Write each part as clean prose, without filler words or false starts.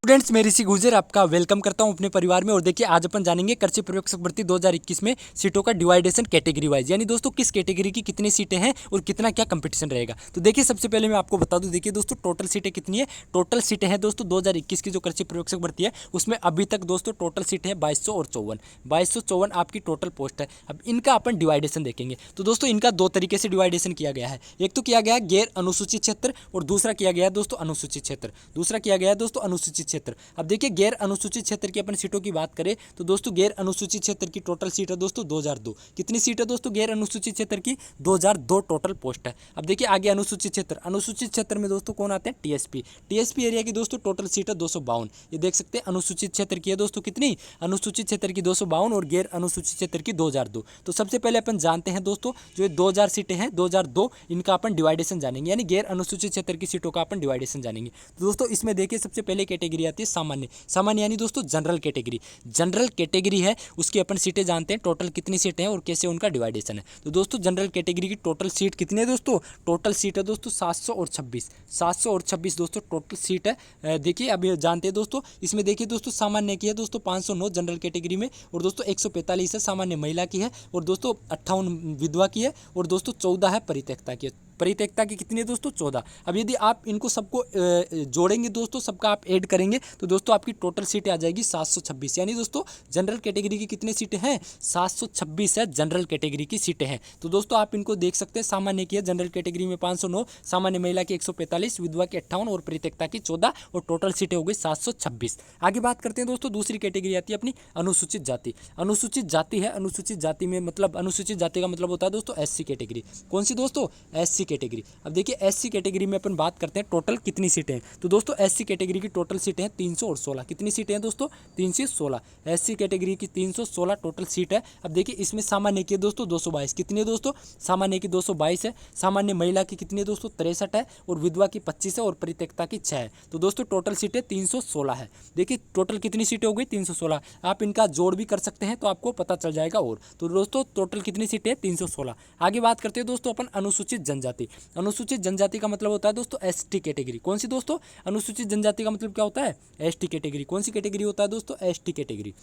Students, मैं ऋषि गुर्जर आपका welcome करता हूं अपने परिवार में। और देखिए, आज अपन जानेंगे कृषि पर्यवेक्षक भर्ती 2021 में सीटों का डिवाइडेशन कैटेगरी वाइज, यानी दोस्तों किस कैटेगरी की कितनी सीटें हैं और कितना क्या कंपटीशन रहेगा। तो देखिए, सबसे पहले मैं आपको बता दूं, देखिए दोस्तों, टोटल सीटें कितनी है। टोटल सीटें हैं दोस्तों 2021 की जो कृषि पर्यवेक्षक भर्ती है उसमें अभी तक दोस्तों टोटल सीटें हैं 2254 आपकी टोटल पोस्ट है। अब इनका अपन डिवाइडेशन देखेंगे तो दोस्तों इनका दो तरीके से डिवाइडेशन किया गया है। एक तो किया गया है गैर अनुसूचित क्षेत्र और दूसरा किया गया है दोस्तों अनुसूचित क्षेत्र। अनुसूचित क्षेत्र। अब देखिए, गैर अनुसूचित क्षेत्र की अपन सीटों की बात करें तो दोस्तों गैर अनुसूचित क्षेत्र की टोटल सीट है दोस्तों 2002। कितनी सीट है दोस्तों गैर अनुसूचित क्षेत्र की? 2002 टोटल पोस्ट है। अब देखिए आगे अनुसूचित क्षेत्र में दोस्तों कौन आते हैं? टीएसपी एरिया की दोस्तों टोटल सीट है 252। ये देख सकते हैं अनुसूचित क्षेत्र की है दोस्तों कितनी? अनुसूचित क्षेत्र की 252 और गैर अनुसूचित क्षेत्र की 2002। तो सबसे पहले अपन जानते हैं दोस्तों, जो ये 2000 सीटें हैं 2002, इनका अपन डिवाइडेशन जानेंगे, यानी गैर अनुसूचित क्षेत्र की सीटों का अपन डिवाइडेशन जानेंगे। तो दोस्तों इसमें देखिए, सबसे पहले कैटेगरी आती है सामान्य यानी दोस्तों जनरल कैटेगरी है, उसकी अपन सीटें जानते हैं टोटल कितनी सीटें हैं और कैसे उनका डिवाइडेशन है। तो दोस्तों जनरल कैटेगरी की टोटल सीट कितनी है दोस्तों? टोटल सीट है दोस्तों 726 दोस्तों टोटल सीट है। देखिए अब ये जानते हैं दोस्तों, इसमें देखिए दोस्तों सामान्य की है दोस्तों 509 जनरल कैटेगरी में, और दोस्तों 145 है सामान्य महिला की है, और दोस्तों 58 विधवा की है, और दोस्तों 14 है परित्यक्ता की। परित्यक्ता की कितनी है दोस्तों? 14। अब यदि आप इनको सबको जोड़ेंगे दोस्तों, सबका आप ऐड करेंगे तो दोस्तों आपकी टोटल सीटें आ जाएगी 726। यानी दोस्तों जनरल कैटेगरी की कितनी सीटें हैं? 726 है जनरल कैटेगरी की सीटें हैं। तो दोस्तों आप इनको देख सकते हैं, सामान्य की है जनरल कैटेगरी में 509, सामान्य महिला की 145, विधवा की 58 और परित्यक्ता की 14, और टोटल सीटें हो गई 726। आगे बात करते हैं दोस्तों, दूसरी कैटेगरी आती है अपनी अनुसूचित जाति। अनुसूचित जाति है, अनुसूचित जाति में मतलब अनुसूचित जाति का मतलब होता है दोस्तों एससी कैटेगरी। कौन सी दोस्तों? SC category. अब देखिए एससी कैटेगरी में अपन बात करते हैं टोटल कितनी सीटें हैं। तो दोस्तों एससी कैटेगरी की टोटल सीटें हैं 316। कितनी सीटें हैं दोस्तों? 316। एससी कैटेगरी की 316 टोटल सीट है। अब देखिए इसमें सामान्य की है दोस्तों 222। कितनी है दोस्तों? सामान्य की 222 है। सामान्य महिला की कितनी है दोस्तों? 63 है, और विधवा की 25 है, और परित्यक्ता की 6 है। तो दोस्तों टोटल सीटें 316 है। देखिए टोटल कितनी सीटें हो गई? 316। आप इनका जोड़ भी कर सकते हैं तो आपको पता चल जाएगा। और तो दोस्तों टोटल कितनी सीटें? 316। आगे बात करते हैं दोस्तों अपन अनुसूचित जनजाति। अनुसूचित जनजाति का मतलब होता है दोस्तों एसटी कैटेगरी। कौन सी दोस्तों? अनुसूचित जनजाति का मतलब क्या होता है? ST category. कौन सी कैटेगरी होता है दोस्तों? ST category.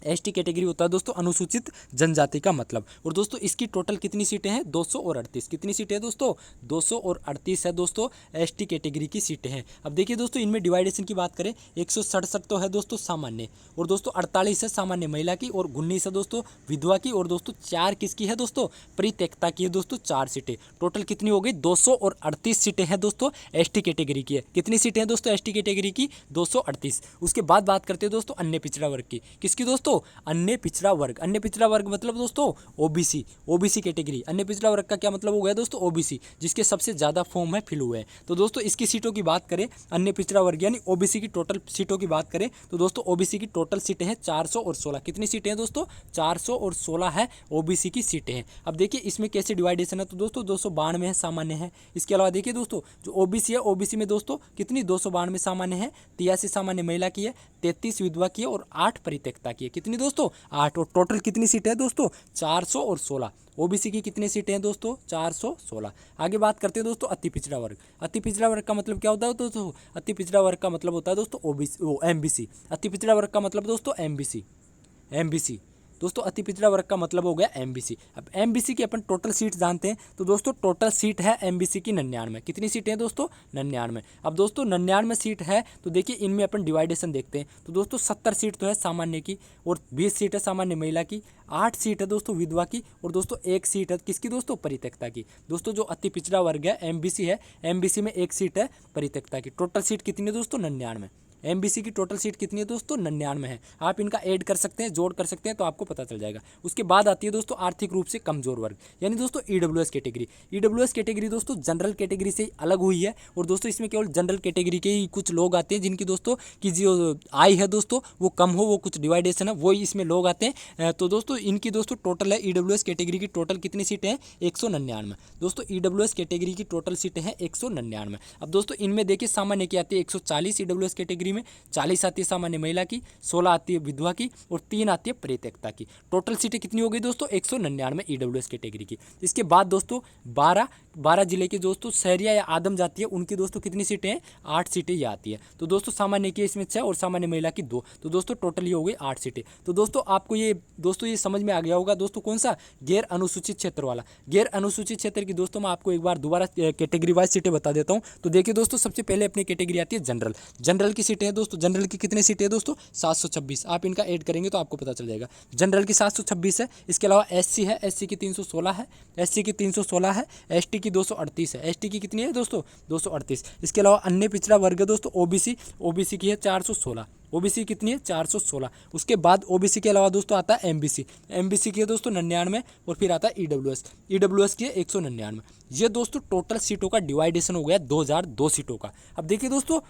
एसटी कैटेगरी होता है दोस्तों अनुसूचित जनजाति का मतलब। और दोस्तों इसकी टोटल कितनी सीटें हैं? 238। कितनी सीटें हैं दोस्तों? 238 है दोस्तों एसटी कैटेगरी की सीटें हैं। अब देखिए दोस्तों इनमें डिवाइडेशन की बात करें, 167 तो है दोस्तों सामान्य, और दोस्तों 48 है सामान्य महिला की, और 19 है दोस्तों विधवा की, और दोस्तों 4 किसकी है दोस्तों? परित्यक्ता की है दोस्तों 4 सीटें। टोटल कितनी हो गई? 238 सीटें हैं दोस्तों एसटी कैटेगरी की है। कितनी सीटें हैं दोस्तों एसटी कैटेगरी की? 238। उसके बाद बात करते हैं दोस्तों अन्य पिछड़ा वर्ग की। किसकी दोस्तों? अन्य पिछड़ा वर्ग। अन्य पिछड़ा वर्ग मतलब दोस्तों ओबीसी कैटेगरी। अन्य पिछड़ा वर्ग का क्या मतलब हो गया दोस्तों? ओबीसी, जिसके सबसे ज्यादा फॉर्म है फिल हुए हैं। तो दोस्तों इसकी सीटों की बात करें, अन्य पिछड़ा वर्ग यानी ओबीसी की टोटल सीटों की बात करें तो दोस्तों ओबीसी की टोटल सीटें हैं 416। कितनी सीटें हैं दोस्तों? 416 है ओबीसी की सीटें हैं। अब देखिए इसमें कैसे डिवाइडेशन है, तो दोस्तों 292 है सामान्य है। इसके अलावा देखिए दोस्तों जो ओबीसी है, ओबीसी में दोस्तों कितनी? 292 सामान्य है, 83 सामान्य महिला की है, 33 विधवा की है, और 8 परित्यक्ता की है। कितनी दोस्तों? 8। और टोटल कितनी सीटें हैं दोस्तों? 416। ओबीसी की कितनी सीटें हैं दोस्तों? 416। आगे बात करते हैं दोस्तों अति पिछड़ा वर्ग। अति पिछड़ा वर्ग का मतलब क्या होता है दोस्तों? अति पिछड़ा वर्ग का मतलब होता है दोस्तों ओबीसी, एमबीसी। अति पिछड़ा वर्ग का मतलब दोस्तों एमबीसी दोस्तों अति पिछड़ा वर्ग का मतलब हो गया एमबीसी। अब एमबीसी की अपन टोटल सीट जानते हैं, तो दोस्तों टोटल सीट है एमबीसी की 99। कितनी सीटें हैं दोस्तों? 99। अब दोस्तों 99 सीट है, तो देखिए इनमें अपन डिवाइडेशन देखते हैं। तो दोस्तों 70 सीट तो है सामान्य की, और 20 सीट है सामान्य महिला की, 8 सीट है दोस्तों विधवा की, और दोस्तों 1 सीट है किसकी दोस्तों? परित्यक्ता की। दोस्तों जो अति पिछड़ा वर्ग है एमबीसी है, एमबीसी में 1 सीट है परित्यक्ता की। टोटल सीट कितनी है दोस्तों? 99। एमबीसी की टोटल सीट कितनी है दोस्तों? 99 है। आप इनका ऐड कर सकते हैं, जोड़ कर सकते हैं, तो आपको पता चल जाएगा। उसके बाद आती है दोस्तों आर्थिक रूप से कमजोर वर्ग, यानी दोस्तों ईडब्ल्यूएस कैटेगरी। ईडब्ल्यूएस कैटेगरी दोस्तों जनरल कैटेगरी से अलग हुई है, और दोस्तों इसमें केवल जनरल कैटेगरी के ही कुछ लोग आते हैं जिनकी दोस्तों की जो आय है दोस्तों वो कम हो, वो कुछ डिवाइडेशन है वो इसमें लोग आते हैं। तो दोस्तों इनकी दोस्तों टोटल है ईडब्ल्यूएस कैटेगरी की टोटल कितनी सीटें हैं? 199। दोस्तों ईडब्ल्यूएस कैटेगरी की टोटल सीटें हैं 199। अब दोस्तों इनमें देखिए सामान्य की आती है 140 ईडब्ल्यूएस कैटेगरी में, 40 आती है सामान्य महिला की, 16 आती है विधवा की, और 3 आती है परित्यक्ता की। टोटल सीटें कितनी हो गई दोस्तों? 199 ईडब्ल्यूएस कैटेगरी की। इसके बाद दोस्तों 12 12 जिले के दोस्तों शहरिया या आदम जाती है उनकी दोस्तों कितनी सीटें हैं, 8 सीटें ये आती है। तो दोस्तों सामान्य की इसमें 6 और सामान्य महिला की 2, तो दोस्तों टोटल ये हो गई 8 सीटें। तो दोस्तों आपको ये समझ में आ गया होगा दोस्तों कौन सा गैर अनुसूचित क्षेत्र वाला। गैर अनुसूचित क्षेत्र की दोस्तों मैं आपको एक बार दोबारा कैटेगरी वाइज सीटें बता देता हूँ। तो देखिए दोस्तों सबसे पहले अपनी कैटेगरी आती है जनरल। जनरल की सीटें हैं दोस्तों, जनरल की कितनी सीटें हैं दोस्तों, 726। आप इनका ऐड करेंगे तो आपको पता चल जाएगा। जनरल की 726 है। इसके अलावा एससी है, एससी की 316 है, एससी की 316 है, एसटी की 238 है। एसटी की कितनी है दोस्तों, 238। इसके अलावा अन्य पिछड़ा वर्ग है दोस्तों ओबीसी, ओबीसी की है 416। ओबीसी कितनी है, 416। उसके बाद ओबीसी के अलावा दोस्तों आता है एमबीसी, एमबीसी की है दोस्तों 99 और फिर आता है ईडब्ल्यूएस, ईडब्ल्यूएस की है 199। ये दोस्तों टोटल सीटों का डिवाइडेशन हो गया 2002 सीटों का। अब देखिए दोस्तों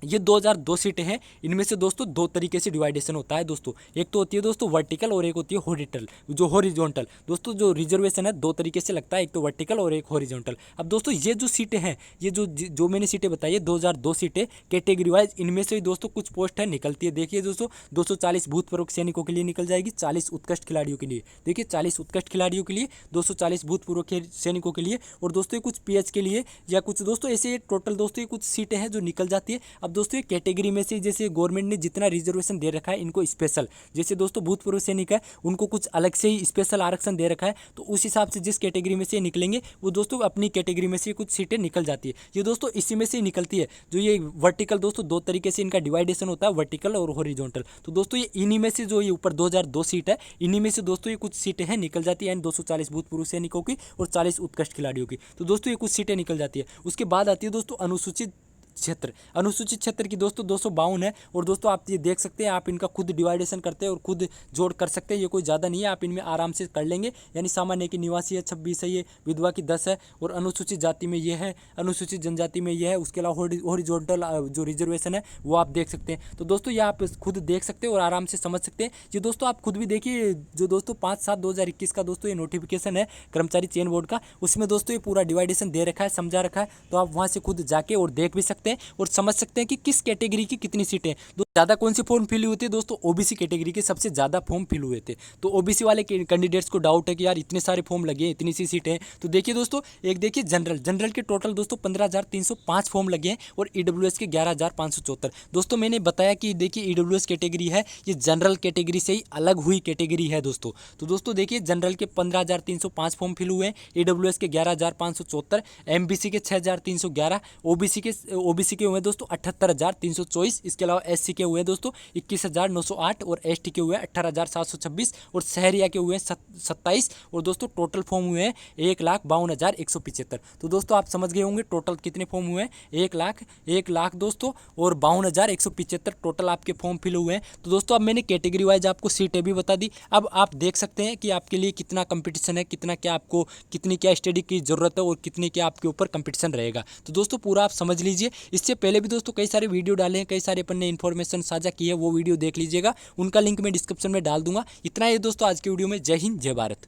ये 2002 सीटें हैं, इनमें से दोस्तों दो तरीके से डिवाइडेशन होता है दोस्तों। एक तो होती है दोस्तों वर्टिकल और एक होती है हॉरिजॉन्टल, जो हॉरिजॉन्टल। दोस्तों जो रिजर्वेशन है दो तरीके से लगता है, एक तो वर्टिकल और एक हॉरिजॉन्टल। अब दोस्तों ये जो सीटें हैं, ये जो मैंने सीटें बताई है 2002 सीटें कैटेगरी वाइज, इनमें से दोस्तों कुछ पोस्ट है निकलती है। देखिए दोस्तों 240 भूतपूर्व सैनिकों के लिए निकल जाएगी, 40 उत्कृष्ट खिलाड़ियों के लिए। देखिए 40 उत्कृष्ट खिलाड़ियों के लिए, 240 भूतपूर्व सैनिकों के लिए, और दोस्तों कुछ पीएच के लिए, या कुछ दोस्तों ऐसे टोटल दोस्तों ये कुछ सीटें हैं जो निकल जाती है। अब दोस्तों ये कैटेगरी में से जैसे गवर्नमेंट ने जितना रिजर्वेशन दे रखा है इनको स्पेशल, जैसे दोस्तों भूतपूर्व सैनिक है उनको कुछ अलग से ही स्पेशल आरक्षण दे रखा है, तो उस हिसाब से जिस कैटेगरी में से निकलेंगे वो दोस्तों अपनी कैटेगरी में से कुछ सीटें निकल जाती है। ये दोस्तों इसी में से ही निकलती है। जो ये वर्टिकल दोस्तों दो तरीके से इनका डिवाइडेशन होता है, वर्टिकल और हॉरिजॉन्टल। तो दोस्तों ये इन्हीं में से जो ये ऊपर 2002 सीट है, इन्हीं में से दोस्तों ये कुछ सीटें हैं निकल जाती है, 240 भूतपूर्व सैनिकों की और 40 उत्कृष्ट खिलाड़ियों की। तो दोस्तों ये कुछ सीटें निकल जाती है। उसके बाद आती है दोस्तों अनुसूचित क्षेत्र। अनुसूचित क्षेत्र की दोस्तों 252 है, और दोस्तों आप ये देख सकते हैं, आप इनका खुद डिवाइडेशन करते हैं और खुद जोड़ कर सकते हैं। ये कोई ज़्यादा नहीं है, आप इनमें आराम से कर लेंगे। यानी सामान्य की निवासी है 26 है, ये विधवा की 10 है, और अनुसूचित जाति में ये है, अनुसूचित जनजाति में ये है। उसके अलावा हॉरिजॉन्टल जो रिजर्वेशन है वो आप देख सकते हैं। तो दोस्तों ये आप खुद देख सकते हैं और आराम से समझ सकते हैं। ये दोस्तों आप खुद भी देखिए, जो दोस्तों 5/7/2021 का दोस्तों ये नोटिफिकेशन है कर्मचारी चयन बोर्ड का, उसमें दोस्तों ये पूरा डिवाइडेशन दे रखा है, समझा रखा है। तो आप वहाँ से खुद जाके और देख भी सकते हैं और समझ सकते हैं कि किस कैटेगरी की कितनी सीटें हैं। ज़्यादा कौन सी फॉर्म फिल हुए थे दोस्तों, ओबीसी कैटेगरी के सबसे ज़्यादा फॉर्म फिल हुए थे। तो ओबीसी वाले कैंडिडेट्स को डाउट है कि यार इतने सारे फॉर्म लगे हैं, इतनी सी सीटें हैं। तो देखिए दोस्तों, एक देखिए जनरल, जनरल के टोटल दोस्तों 15,305 फॉर्म लगे हैं, और ईडब्ल्यूएस के 11,574। दोस्तों मैंने बताया कि देखिए ईडब्ल्यूएस कैटेगरी है, ये जनरल कैटेगरी से ही अलग हुई कैटेगरी है दोस्तों। तो दोस्तों देखिए जनरल के 15,305 फॉर्म फिल हुए हैं, ईडब्ल्यूएस के 11,574, एमबीसी के 6,311, ओबीसी के हुए दोस्तों 78,324। इसके अलावा एससी के हुए दोस्तों 21,908, और एसटी के हुए 18,726, और शहरिया के हुए 27। और दोस्तों टोटल फॉर्म हुए हैं 1,52,175। तो दोस्तों आप समझ गए होंगे टोटल कितने फॉर्म हुए हैं, 1,00,000 दोस्तों और 52,175 टोटल आपके फॉर्म फिल हुए हैं। तो दोस्तों अब मैंने कैटेगरी वाइज आपको सीटें भी बता दी। अब आप देख सकते हैं कि आपके लिए कितना कंपटीशन है, कितना क्या आपको कितनी क्या स्टडी की जरूरत है, और कितनी क्या आपके ऊपर कंपटीशन रहेगा। तो दोस्तों पूरा आप समझ लीजिए। इससे पहले भी दोस्तों कई सारे वीडियो डाले हैं, कई सारे अपन ने इन्फॉर्मेशन साझा की है, वो वीडियो देख लीजिएगा, उनका लिंक मैं डिस्क्रिप्शन में डाल दूंगा। इतना ही दोस्तों आज की वीडियो में। जय हिंद, जय भारत।